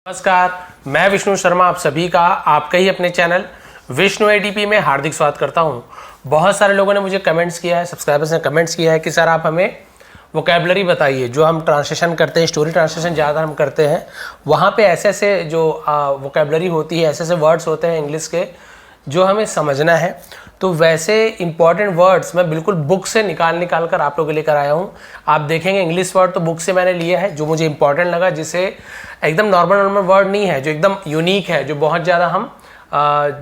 नमस्कार, मैं विष्णु शर्मा आप सभी का आपका ही अपने चैनल विष्णु एडीपी में हार्दिक स्वागत करता हूं। बहुत सारे लोगों ने मुझे कमेंट्स किया है, सब्सक्राइबर्स ने कमेंट्स किया है कि सर आप हमें वोकैबुलरी बताइए। जो हम ट्रांसलेशन करते हैं, स्टोरी ट्रांसलेशन ज़्यादा हम करते हैं, वहाँ पे ऐसे ऐसे जो वोकैबुलरी होती है, ऐसे ऐसे वर्ड्स होते हैं इंग्लिश के जो हमें समझना है। तो वैसे इंपॉर्टेंट वर्ड्स मैं बिल्कुल बुक से निकाल कर आप लोगों के लेकर आया हूँ। आप देखेंगे इंग्लिश वर्ड तो बुक से मैंने लिया है, जो मुझे इंपॉर्टेंट लगा, जिसे एकदम नॉर्मल वर्ड नहीं है, जो एकदम यूनिक है, जो बहुत ज़्यादा हम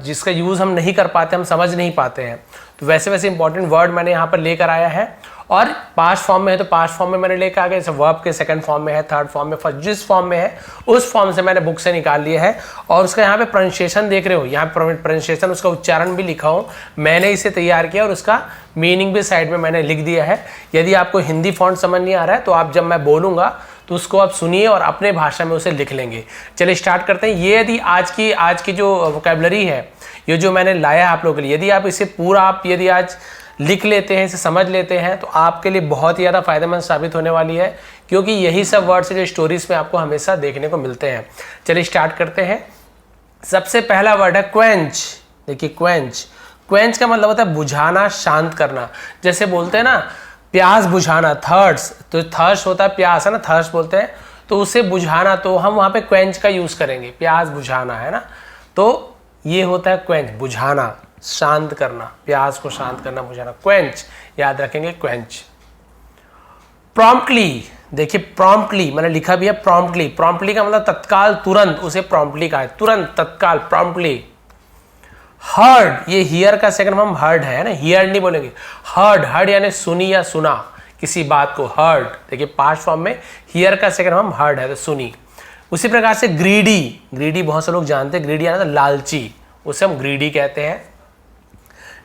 जिसका यूज़ हम नहीं कर पाते, हम समझ नहीं पाते हैं। तो वैसे वैसे इंपॉर्टेंट वर्ड मैंने यहाँ पर लेकर आया है। और पास्ट फॉर्म में है तो पास्ट फॉर्म में मैंने लेकर आ गया, जैसे वर्ब के सेकंड फॉर्म में है, थर्ड फॉर्म में, फर्स्ट जिस फॉर्म में है उस फॉर्म से मैंने बुक से निकाल लिया है। और उसका यहाँ पे प्रोनाउंसिएशन देख रहे हो, यहाँ प्रोनाउंसिएशन उसका उच्चारण भी लिखा हूँ, मैंने इसे तैयार किया और उसका मीनिंग भी साइड में मैंने लिख दिया है। यदि आपको हिंदी फॉन्ट समझ नहीं आ रहा है तो आप जब मैं बोलूँगा तो उसको आप सुनिए और अपने भाषा में उसे लिख लेंगे। चलिए स्टार्ट करते हैं। ये यदि आज की जो वोकैबुलरी है, ये जो मैंने लाया है आप लोगों के लिए, यदि आप इसे पूरा यदि आज लिख लेते हैं, इसे समझ लेते हैं, तो आपके लिए बहुत ही ज़्यादा फायदेमंद साबित होने वाली है, क्योंकि यही सब वर्ड्स जो स्टोरीज में आपको हमेशा देखने को मिलते हैं। चलिए स्टार्ट करते हैं। सबसे पहला वर्ड है क्वेंच। देखिए क्वेंच, क्वेंच का मतलब होता है बुझाना, शांत करना। जैसे बोलते हैं ना प्यास बुझाना, थर्स्ट, तो थर्स्ट होता है प्यास, है ना, थर्स्ट बोलते हैं, तो उसे बुझाना, तो हम वहाँ पे क्वेंच का यूज़ करेंगे, प्यास बुझाना, है ना। तो ये होता है क्वेंच, बुझाना, शांत करना, प्यास को शांत करना, बुझाना, क्वेंच, याद रखेंगे क्वेंच। प्रॉम्प्टली, देखिए प्रॉम्प्टली मैंने लिखा भी है प्रॉम्प्टली। प्रॉम्प्टली का मतलब तत्काल, तुरंत, उसे प्रॉम्प्टली कहा है, तुरंत, तत्काल, प्रॉम्प्टली। हर्ड, ये हियर का सेकंड फॉर्म हर्ड है ना, हियर नहीं बोलेंगे, हर्ड, हर्ड यानी सुनी या सुना किसी बात को, हर्ड। देखिए पास्ट फॉर्म में हियर का सेकंड फॉर्म हर्ड है, तो सुनी। उसी प्रकार से ग्रीडी, ग्रीडी बहुत से लोग जानते हैं, ग्रीडी यानी तो लालची, उसे हम ग्रीडी कहते हैं।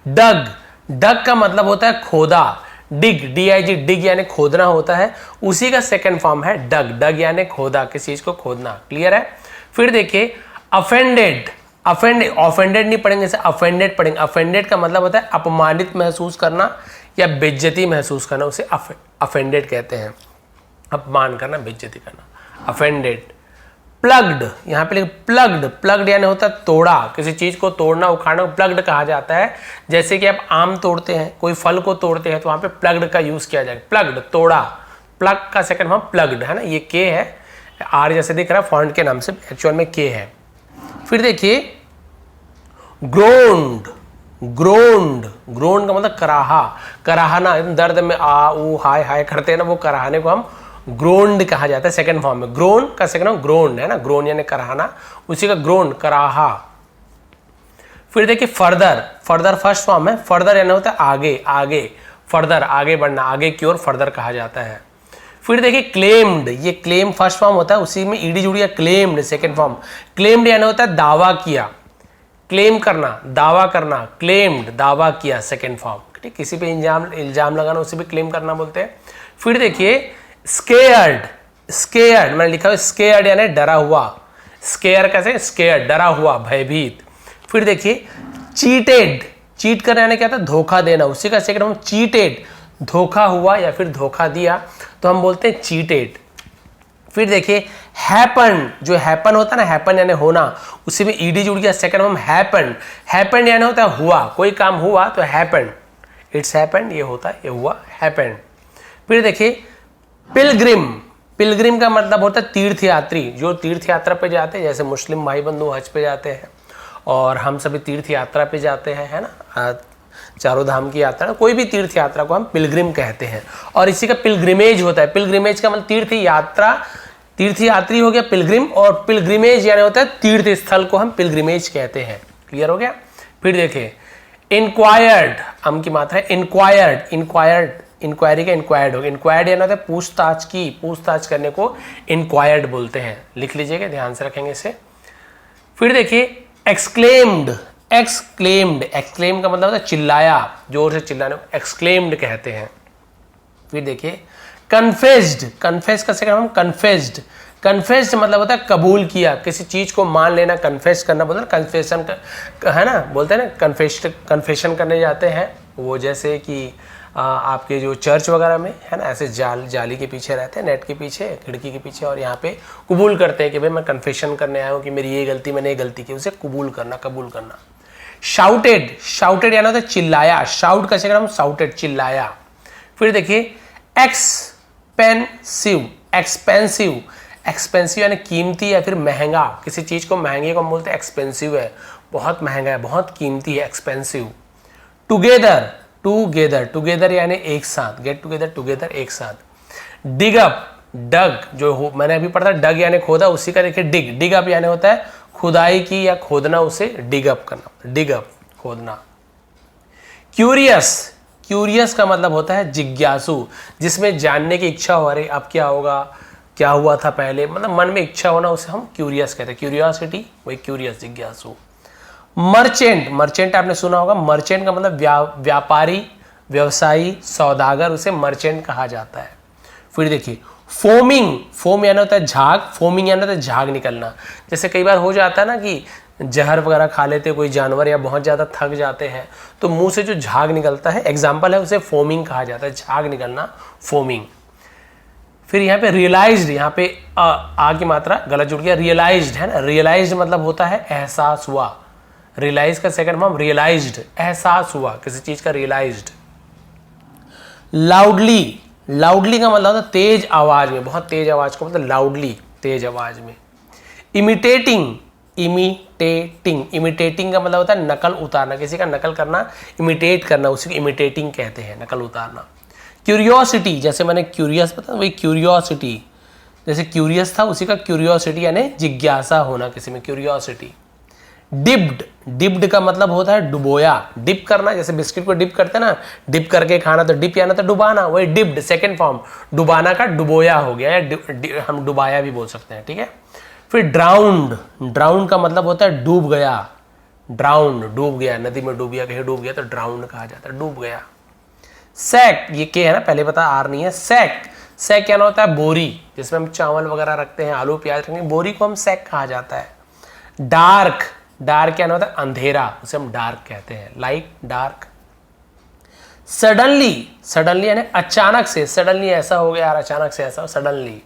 डग, डग का मतलब होता है खोदा, डिग, DIG, डिग यानी खोदना होता है, उसी का सेकंड फॉर्म है डग, डग यानी खोदा, किसी चीज को खोदना। क्लियर है। फिर देखिए अफेंडेड, ऑफेंडेड नहीं पढ़ेंगे, जैसे अफेंडेड पढ़ेंगे। अफेंडेड का मतलब होता है अपमानित महसूस करना या बेइज्जती महसूस करना, उसे अफेंडेड कहते हैं, अपमान करना, बेइज्जती करना, अफेंडेड। प्लग्ड, यहाँ पे प्लग्ड, प्लग्ड यानी होता है तोड़ा, किसी चीज को तोड़ना, उखाड़ना, प्लग्ड कहा जाता है। जैसे कि आप आम तोड़ते हैं, कोई फल को तोड़ते हैं, तो वहाँ पे प्लग्ड का यूज किया जाएगा, प्लग्ड, तोड़ा। प्लग का सेकंड फॉर्म प्लग्ड है ना, ये के है, आर जैसे दिख रहा है फॉन्ट के नाम से, एक्चुअल में के है। फिर देखिए ग्रोन्ड, ग्रोन्ड, ग्रोन्ड का मतलब कराहा, कराहना, दर्द में आ ऊ हाय हाय करते हैं ना, वो कराहने को हम ग्रोन्ड कहा जाता है सेकंड फॉर्म में। ग्रोन का सेकंड फॉर्म ग्रोन्ड है ना, ग्रोन यानी कराहना, उसी का ग्रोन्ड, कराहा। फिर देखिए फर्दर, फर्दर फर्स्ट फॉर्म है, फर्दर यानी होता है आगे, आगे, फर्दर आगे बढ़ना, आगे की ओर फर्दर कहा जाता है। फिर देखिए क्लेम्ड, ये क्लेम फर्स्ट फॉर्म होता है, उसी में ईडी जुड़ी है, क्लेम्ड सेकंड फॉर्म। क्लेम्ड यानी होता है दावा किया, क्लेम करना, दावा करना, क्लेम्ड, दावा किया, सेकंड फॉर्म। ठीक, किसी पे इल्जाम लगाना, उसे भी क्लेम करना बोलते हैं। फिर देखिए स्केयर्ड, स्केयर्ड मैंने लिखा है स्केयर्ड यानी डरा हुआ, स्केयर कैसे, स्केयर्ड, डरा हुआ, भयभीत। फिर देखिए चीटेड, चीट करना यानी क्या था, धोखा देना, उसी का सेकंड फॉर्म चीटेड, धोखा हुआ या फिर धोखा दिया, तो हम बोलते हैं चीटेड। फिर देखिए हैपन, जो हैपन होता है ना, हैपन यानी होना, उसी में ईडी जुड़ गया, सेकंड फॉर्म हैपन, हैपन यानी होता है हुआ, कोई काम हुआ तो हैपन, इट्स हैपन, ये होता है, ये हुआ, हैपन। फिर देखिए पिलग्रिम, पिलग्रिम का मतलब होता है तीर्थ यात्री, जो तीर्थ यात्रा पे जाते हैं, जैसे मुस्लिम भाई बंधु हज पे जाते हैं और हम सभी तीर्थ यात्रा पे जाते हैं, है ना, चारों धाम की यात्रा, कोई भी तीर्थ यात्रा को हम पिलग्रिम कहते हैं। और इसी का पिलग्रिमेज होता है, पिलग्रिमेज का मतलब तीर्थ यात्रा, तीर्थ यात्री हो गया पिलग्रिम, और पिलग्रिमेज यानी होता है तीर्थ स्थल को हम पिलग्रिमेज कहते हैं। क्लियर हो गया। फिर देखिए इंक्वायर्ड, अम की मात्रा है इंक्वायर्ड, इंक्वायर्ड, इंक्वायरी का इंक्वायर्ड हो, इंक्वायर्ड यानी होता है पूछताछ की, पूछताछ करने को इंक्वायर्ड बोलते हैं, लिख लीजिएगा, ध्यान से रखेंगे इसे। फिर देखिए एक्सक्लेम्ड, एक्सक्लेम्ड, एक्सक्लेम का मतलब होता है चिल्लाया, जोर से चिल्लाने को एक्सक्लेम्ड कहते हैं। फिर देखिए कन्फेस्ड, कन्फेस का सेकंड हम कन्फेस्ड, कन्फेस्ड मतलब होता है कबूल किया, किसी चीज को मान लेना, कन्फेस करना बोलते हैं, कन्फेशन है ना, बोलते हैं ना कन्फेशन करने जाते हैं वो, जैसे कि आपके जो चर्च वगैरह में है ना, ऐसे जाली के पीछे रहते हैं, नेट के पीछे, खिड़की के पीछे, और यहाँ पे कबूल करते हैं कि भाई मैं कन्फेशन करने आया हूँ कि मेरी ये गलती, मैंने ये गलती की, उसे कबूल करना। शाउटेड यानी होता है चिल्लाया, शाउट का सेकंड हम शाउटेड, चिल्लाया। फिर देखिए एक्सपेंसिव यानी कीमती या फिर महंगा, किसी चीज को महंगे को हम बोलते हैं एक्सपेंसिव है, बहुत महंगा है, बहुत कीमती है, एक्सपेंसिव। टुगेदर यानी एक साथ, गेट टुगेदर एक साथ। डिग डग जो मैंने अभी पढ़ा था, डग यानी खोदा, उसी का देखिए डिग अप यानी होता है खुदाई की या खोदना, उसे डिग अप करना, खोदना। क्यूरियस का मतलब होता है जिज्ञासु, जिसमें जानने की इच्छा हो, अरे अब क्या होगा, क्या हुआ था पहले, मतलब मन में इच्छा होना, उसे हम क्यूरियस कहते हैं, क्यूरियोसिटी, वही क्यूरियस, जिज्ञासु। मर्चेंट आपने सुना होगा, मर्चेंट का मतलब व्यापारी, व्यवसायी, सौदागर, उसे मर्चेंट कहा जाता है। फिर देखिए फोम यानी होता है झाग, फोमिंग यानी होता है झाग निकलना। जैसे कई बार हो जाता है ना कि जहर वगैरह खा लेते कोई जानवर या बहुत ज़्यादा थक जाते हैं तो मुंह से जो झाग निकलता है, एग्जाम्पल है, उसे फोमिंग कहा जाता है, झाग निकलना, फोमिंग। फिर यहाँ पे रियलाइज्ड, यहाँ पे आ की मात्रा गलत जुड़ गया, रियलाइज्ड है ना, रियलाइज्ड मतलब होता है एहसास हुआ, रियलाइज का सेकंड फॉर्म रियलाइज्ड, एहसास हुआ किसी चीज का, रियलाइज्ड। लाउडली का मतलब होता है तेज आवाज में, बहुत तेज आवाज को मतलब लाउडली, तेज आवाज में। इमिटेटिंग का मतलब होता है नकल उतारना, किसी का नकल करना, इमिटेट करना, उसी को इमिटेटिंग कहते हैं, नकल उतारना। क्यूरियोसिटी, जैसे मैंने क्यूरियस बताया, वही क्यूरियोसिटी, जैसे क्यूरियस था उसी का क्यूरियोसिटी यानी जिज्ञासा होना किसी में, क्यूरियोसिटी। डिप्ड का मतलब होता है डुबोया, डिप करना, जैसे बिस्किट को डिप करते हैं ना, डिप करके खाना, तो डिप यानी तो डुबाना, वही डिप्ड, सेकंड फॉर्म, डुबाना का डुबोया हो गया, या हम डुबाया भी बोल सकते हैं, ठीक है। फिर ड्राउंड का मतलब होता है डूब गया, डूब गया, नदी में डूब गया, कहीं डूब गया तो ड्राउंड कहा जाता है, डूब गया। सैक, ये के है ना, पहले पता आर नहीं है, सैक क्या होता है बोरी, जिसमें हम चावल वगैरह रखते हैं, आलू प्याज रखते हैं, बोरी को हम सैक कहा जाता है। डार्क क्या होता है अंधेरा, उसे हम डार्क कहते हैं, लाइट, डार्क। सडनली यानी अचानक से, सडनली ऐसा हो गया यार, अचानक से ऐसा, सडनली।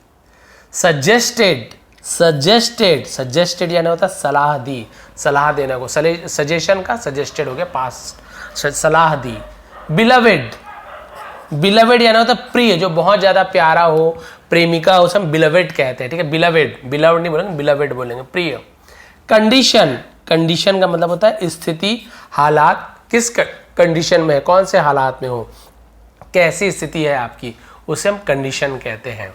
सजेस्टेड यानी होता है सलाह दी, सलाह देना को, सजेशन का सजेस्टेड हो गया, पास्ट, सलाह दी। बिलवेड यानी होता है प्रिय, जो बहुत ज्यादा प्यारा हो, प्रेमिका, उसे हम बिलवेड कहते हैं, ठीक है, बिलवेड नहीं बोलेंगे, बिलवेड बोलेंगे, प्रिय। कंडीशन का मतलब होता है स्थिति, हालात, किस कंडीशन में है, कौन से हालात में हो, कैसी स्थिति है आपकी, उसे हम कंडीशन कहते हैं।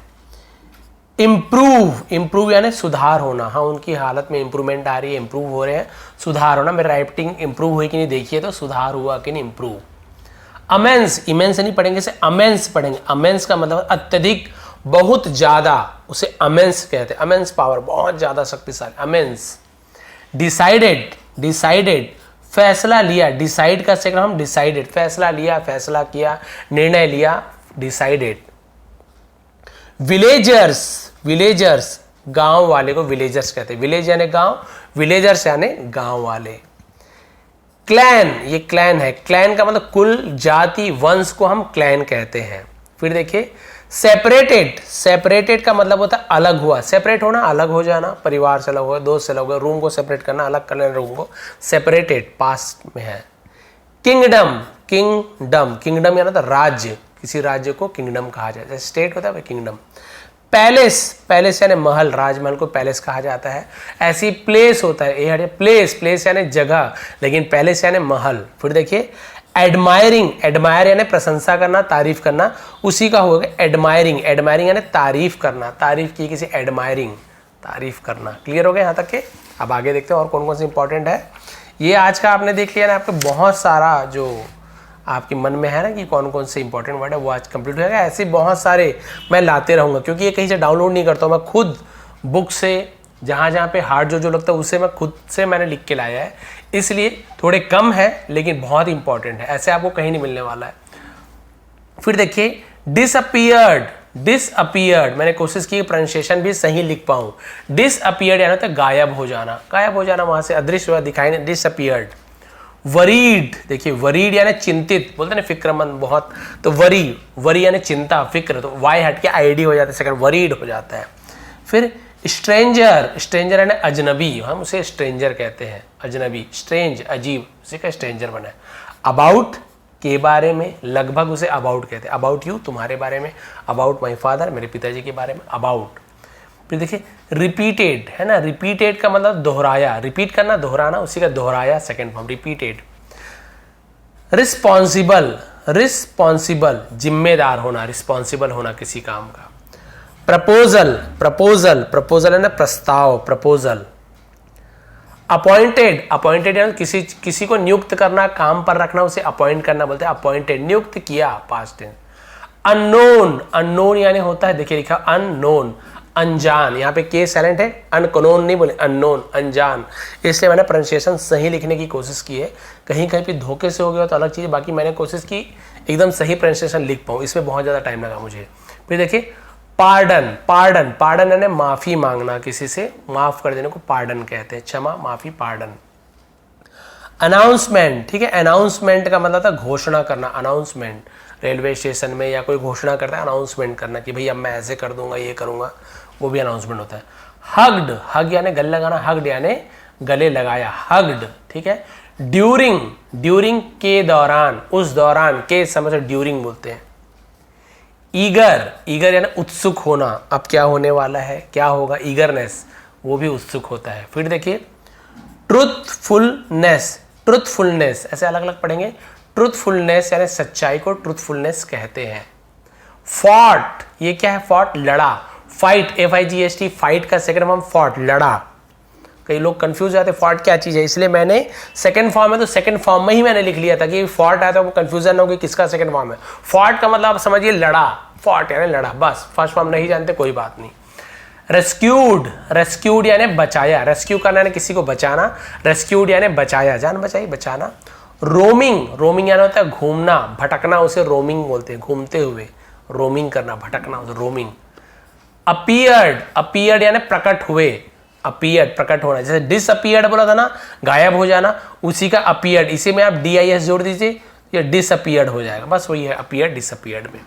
इम्प्रूव यानी सुधार होना, हाँ उनकी हालत में इंप्रूवमेंट आ रही है, इंप्रूव हो रहे हैं, सुधार होना, मेरी राइटिंग इंप्रूव हुई कि नहीं देखिए तो सुधार हुआ कि नहीं, इंप्रूव। इमेंस नहीं पढ़ेंगे, इसे अमेंस पढ़ेंगे, अमेंस का मतलब अत्यधिक, बहुत ज्यादा, उसे अमेंस कहते हैं, अमेंस पावर, बहुत ज्यादा शक्तिशाली, अमेंस। डिसाइडेड फैसला लिया, डिसाइड का सेकंड हम डिसाइडेड, फैसला लिया, फैसला किया, निर्णय लिया, डिसाइडेड। विलेजर्स गांव वाले को विलेजर्स कहते हैं, विलेज यानी गांव, विलेजर्स यानी गांव वाले। क्लैन है, क्लैन का मतलब कुल, जाति, वंश को हम क्लैन कहते हैं। फिर देखिए सेपरेटेड का मतलब होता है अलग हुआ, सेपरेट होना, अलग हो जाना, परिवार से अलग हुआ, दोस्त से अलग हुआ, रूम को सेपरेट करना, अलग करना रूम को, सेपरेटेड पास्ट में है। किंगडम यानी तो राज्य, किसी राज्य को किंगडम कहा जाता है, स्टेट होता है किंगडम। पैलेस यानी महल, राजमहल को पैलेस कहा जाता है। ऐसी प्लेस होता है, प्लेस यानी जगह, लेकिन पैलेस यानी महल। फिर देखिए एडमायर यानी प्रशंसा करना, तारीफ करना, उसी का होगा एडमायरिंग यानी तारीफ करना, तारीफ की किसी, एडमायरिंग, तारीफ करना। क्लियर हो गया यहाँ तक के? अब आगे देखते हैं और कौन कौन से इंपॉर्टेंट है। ये आज का आपने देख लिया ना, आपके बहुत सारा जो आपके मन में है ना कि कौन कौन से इंपॉर्टेंट वर्ड है, वो आज कंप्लीट हो जाएगा। ऐसे बहुत सारे मैं लाते रहूँगा, क्योंकि ये कहीं से डाउनलोड नहीं करता हूँ, मैं खुद बुक से जहाँ पे हार्ड जो लगता है उसे मैं खुद से मैंने लिख के लाया है, इसलिए थोड़े कम है लेकिन बहुत इंपॉर्टेंट है, ऐसे आपको कहीं नहीं मिलने वाला है। फिर देखिए डिसअपियर्ड, मैंने कोशिश की प्रोनाउंसिएशन भी सही लिख पाऊँ। डिसअपियर्ड यानी तो गायब हो जाना, वहां से अदृश्य हुआ, दिखाई नहीं, डिसअपियर्ड। वरीड, देखिए वरीड यानी चिंतित, बोलते हैं ना फिक्रमंद बहुत, तो वरी यानी चिंता फिक्र, तो वाई हट के आईडी हो जाता है, सेकंड वरीड हो जाता है। फिर स्ट्रेंजर यानी अजनबी, हम उसे स्ट्रेंजर कहते हैं, अजनबी, स्ट्रेंज अजीब, उसी का स्ट्रेंजर बना है। अबाउट के बारे में, लगभग उसे अबाउट कहते हैं, अबाउट यू तुम्हारे बारे में, अबाउट माई फादर मेरे पिताजी के बारे में, अबाउट। फिर देखिए रिपीटेड है ना, रिपीटेड का मतलब दोहराया, रिपीट करना दोहराना, उसी का दोहराया सेकंड फॉर्म रिपीटेड। रिस्पॉन्सिबल जिम्मेदार होना, रिस्पॉन्सिबल होना किसी काम का। प्रपोजल है ना प्रस्ताव, प्रपोजल। अपॉइंटेड यानी किसी को नियुक्त करना, काम पर रखना, उसे अपॉइंट करना बोलते हैं, अपॉइंटेड, नियुक्त किया, पास्ट टेंस। अननोन यानी होता है, देखिए लिखा अननोन, अनजान, यहाँ पे के साइलेंट है, अनकनोन नहीं बोले, अननोन अनजान, इसलिए मैंने प्रोनाउंसिएशन सही लिखने की कोशिश की है। कहीं कहीं पे धोखे से हो गया तो अलग चीज़, बाकी मैंने कोशिश की एकदम सही प्रोनाउंसिएशन लिख पाऊँ, इसमें बहुत ज़्यादा टाइम लगा मुझे। फिर देखिए पार्डन यानी माफ़ी मांगना, किसी से माफ़ कर देने को पार्डन कहते हैं, क्षमा माफ़ी पार्डन। अनाउंसमेंट, ठीक है, अनाउंसमेंट का मतलब था घोषणा करना, अनाउंसमेंट, रेलवे स्टेशन में या कोई घोषणा करता है, अनाउंसमेंट करना कि भाई अब मैं ऐसे कर दूंगा, ये करूंगा, वो भी अनाउंसमेंट होता है। हग यानी गले लगाना, हग्ड यानी गले लगाया, हग्ड, ठीक है। ड्यूरिंग के दौरान, उस दौरान, के समय से ड्यूरिंग बोलते हैं। ईगर यानी उत्सुक होना, अब क्या होने वाला है, क्या होगा, ईगरनेस, वो भी उत्सुक होता है। फिर देखिए ट्रुथफुलनेस ऐसे अलग अलग पढ़ेंगे। ट्रुथफुलनेस यानी सच्चाई को ट्रुथफुलनेस कहते हैं। फॉट, ये क्या है, फॉट लड़ा, फाइट, FIGHT, फाइट का सेकंड फॉर्म फॉट, लड़ा। कई लोग कंफ्यूज जाते हैं फॉट क्या चीज है, इसलिए मैंने सेकंड फॉर्म है तो सेकंड फॉर्म में ही मैंने लिख लिया था कि फॉट आया था, वो कंफ्यूजन ना हो कि किसका सेकंड फॉर्म है। फॉट का मतलब आप समझिए लड़ा, फॉट यानी लड़ा, बस। फर्स्ट फॉर्म नहीं जानते कोई बात नहीं। रेस्क्यूड यानी बचाया, रेस्क्यू करना यानी किसी को बचाना, रेस्क्यूड यानी बचाया, जान बचाई, बचाना। रोमिंग यानी होता है घूमना, भटकना, उसे रोमिंग बोलते हैं, घूमते हुए, रोमिंग करना, भटकना, उसे रोमिंग। अपीयर्ड यानी प्रकट हुए, अपीयर्ड प्रकट होना, जैसे डिसअपीयर्ड बोला था ना, गायब हो जाना, उसी का अपीयर्ड, इसी में आप DIS जोड़ दीजिए, ये डिसअपीयर्ड हो जाएगा, बस वही है अपीयर्ड, डिसअपीयर्ड में।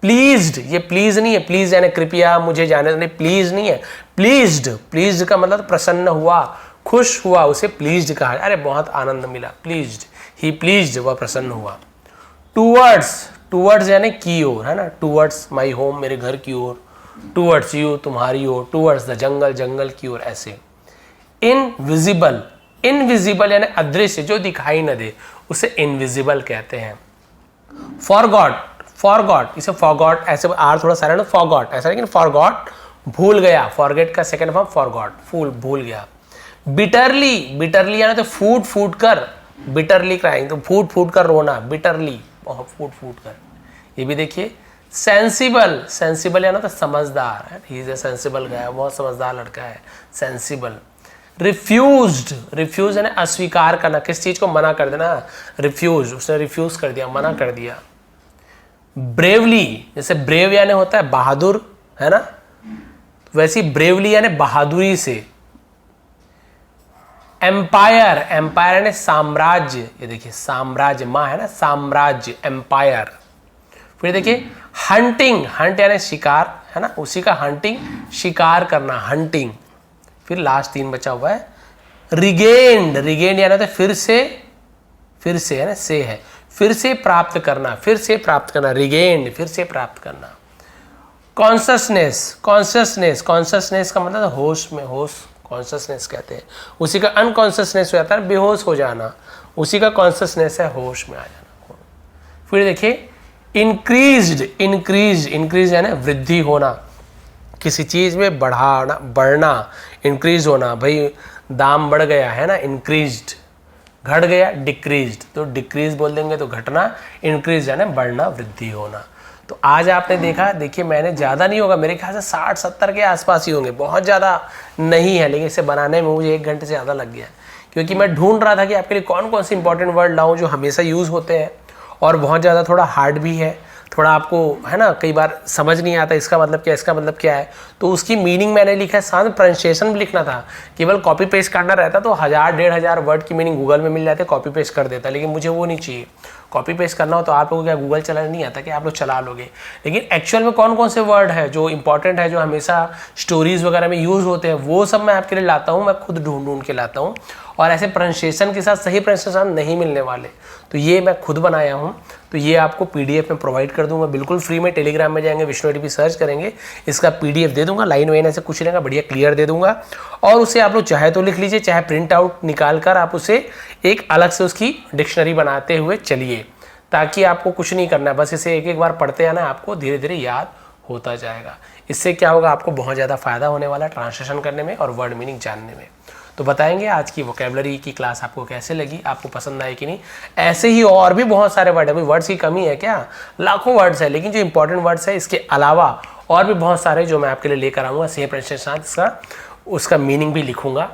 प्लीज्ड, ये प्लीज नहीं है, प्लीज यानी कृपया मुझे जाने नहीं, प्लीज नहीं है, प्लीज्ड का मतलब प्रसन्न हुआ, खुश हुआ, उसे प्लीज्ड कहा। अरे बहुत आनंद मिला, प्लीज्ड, ही प्लीज्ड, वह प्रसन्न हुआ। टूवर्ड्स यानी की ओर, है ना, टूवर्ड्स माई होम, मेरे घर की ओर, टूवर्ड्स यू, तुम्हारी ओर, टूवर्ड्स द जंगल की ओर, ऐसे। इनविजिबल यानी अदृश्य, जो दिखाई न दे, उसे इनविजिबल कहते हैं। फॉरगॉट, इसे फॉरगॉट, ऐसे आर थोड़ा सारा ना, फॉरगॉट ऐसा, लेकिन फॉरगॉट भूल गया, फॉरगेट का सेकंड फॉर्म फॉरगॉट, भूल गया। बिटरली यानी तो फूट कर, बिटरली क्राइंग, तो फूट कर रोना, बिटरली, फूट कर। ये भी देखिए। सेंसिबल यानी तो समझदार है, ही इज ए सेंसिबल गाय, बहुत समझदार लड़का है, सेंसिबल। रिफ्यूज यानी अस्वीकार करना, किस चीज को मना कर देना, रिफ्यूज, उसने रिफ्यूज कर दिया, मना कर दिया। ब्रेवली, जैसे ब्रेव यानी होता है बहादुर, है ना, वैसी ब्रेवली यानी बहादुरी से। एम्पायर यानी साम्राज्य, ये देखिए साम्राज्य, माँ है ना, साम्राज्य, एम्पायर। फिर देखिए हंट यानी शिकार, है ना, उसी का हंटिंग, शिकार करना, हंटिंग। फिर लास्ट 3 बचा हुआ है। रिगेन्ड यानी तो फिर से है ना, से है, फिर से प्राप्त करना, रिगेन्ड, फिर से प्राप्त करना। कॉन्शसनेस का मतलब होश में, कॉन्शसनेस कहते हैं, उसी का अनकॉन्शसनेस हो जाता है, बेहोश हो जाना, उसी का कॉन्शसनेस है होश में आ जाना। फिर देखिए इंक्रीज यानी वृद्धि होना, किसी चीज में बढ़ना, इंक्रीज होना, भाई दाम बढ़ गया है ना, इंक्रीज्ड, घट गया डिक्रीज्ड, तो डिक्रीज बोल देंगे तो घटना, इंक्रीज यानी बढ़ना, वृद्धि होना। तो आज आपने देखा, देखिए मैंने ज़्यादा नहीं होगा, मेरे ख्याल से 60-70 के आसपास ही होंगे, बहुत ज़्यादा नहीं है, लेकिन इसे बनाने में मुझे 1 घंटे से ज़्यादा लग गया, क्योंकि मैं ढूंढ रहा था कि आपके लिए कौन कौन से इंपॉर्टेंट वर्ड लाऊं जो हमेशा यूज़ होते हैं और बहुत ज़्यादा थोड़ा हार्ड भी है, थोड़ा आपको है ना कई बार समझ नहीं आता इसका मतलब क्या, इसका मतलब क्या है, तो उसकी मीनिंग मैंने लिखा है, साथ में प्रोनाउंसिएशन भी लिखना था। केवल कॉपी पेस्ट करना रहता तो 1000-1500 वर्ड की मीनिंग गूगल में मिल जाते, कॉपी पेस्ट कर देता, लेकिन मुझे वो नहीं चाहिए। कॉपी पेस्ट करना हो तो आप लोगों को क्या गूगल चलाना नहीं आता कि आप लोग चला लोगे, लेकिन एक्चुअल में कौन कौन से वर्ड है जो इंपॉर्टेंट है, जो हमेशा स्टोरीज वगैरह में यूज़ होते हैं, वो सब मैं आपके लिए लाता हूँ, मैं खुद ढूंढ ढूंढ के लाता हूँ। और ऐसे प्रोनाउंसिएशन के साथ सही प्रोनाउंसिएशन नहीं मिलने वाले, तो ये मैं खुद बनाया हूँ। तो ये आपको पीडीएफ में प्रोवाइड कर दूंगा बिल्कुल फ्री में। टेलीग्राम में जाएंगे, विष्णु एडीपी सर्च करेंगे, इसका पीडीएफ दे दूंगा, लाइन वाइन ऐसे कुछ रहेगा, बढ़िया क्लियर दे दूंगा। और उसे आप लोग चाहे तो लिख लीजिए, चाहे प्रिंट आउट निकाल कर आप उसे एक अलग से उसकी डिक्शनरी बनाते हुए चलिए, ताकि आपको कुछ नहीं करना है, बस इसे एक एक बार पढ़ते आना, आपको धीरे धीरे याद होता जाएगा। इससे क्या होगा, आपको बहुत ज़्यादा फायदा होने वाला है ट्रांसलेशन करने में और वर्ड मीनिंग जानने में। तो बताएंगे आज की वोकेबलरी की क्लास आपको कैसे लगी, आपको पसंद आई कि नहीं। ऐसे ही और भी बहुत सारे वर्ड है, कोई वर्ड्स की कमी है क्या, लाखों वर्ड्स है, लेकिन जो इंपॉर्टेंट वर्ड्स है इसके अलावा और भी बहुत सारे जो मैं आपके लिए लेकर आऊँगा सेम प्रोनाउंसिएशन के साथ, उसका मीनिंग भी लिखूंगा।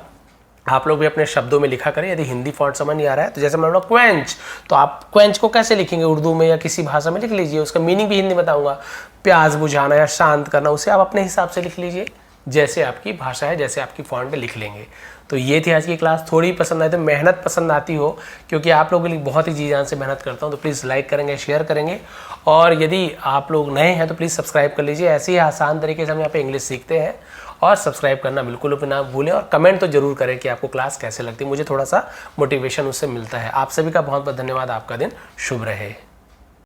आप लोग भी अपने शब्दों में लिखा करें। यदि हिंदी फॉन्ट समझ नहीं आ रहा है तो जैसे मैं बोला क्वेंच, तो आप क्वेंच को कैसे लिखेंगे, उर्दू में या किसी भाषा में लिख लीजिए, उसका मीनिंग भी हिंदी बताऊंगा। प्यास बुझाना या शांत करना, उसे आप अपने हिसाब से लिख लीजिए, जैसे आपकी भाषा है, जैसे आपकी फॉन्ट पे लिख लेंगे। तो ये थी आज की क्लास। थोड़ी पसंद आई तो मेहनत पसंद आती हो, क्योंकि आप लोगों के लिए बहुत ही जी जान से मेहनत करता हूँ, तो प्लीज़ लाइक करेंगे, शेयर करेंगे, और यदि आप लोग नए हैं तो प्लीज़ सब्सक्राइब कर लीजिए। ऐसे ही आसान तरीके से हम यहाँ पे इंग्लिश सीखते हैं, और सब्सक्राइब करना बिल्कुल भी ना भूलें, और कमेंट तो जरूर करें कि आपको क्लास कैसे लगती है, मुझे थोड़ा सा मोटिवेशन उससे मिलता है। आप सभी का बहुत बहुत धन्यवाद, आपका दिन शुभ रहे।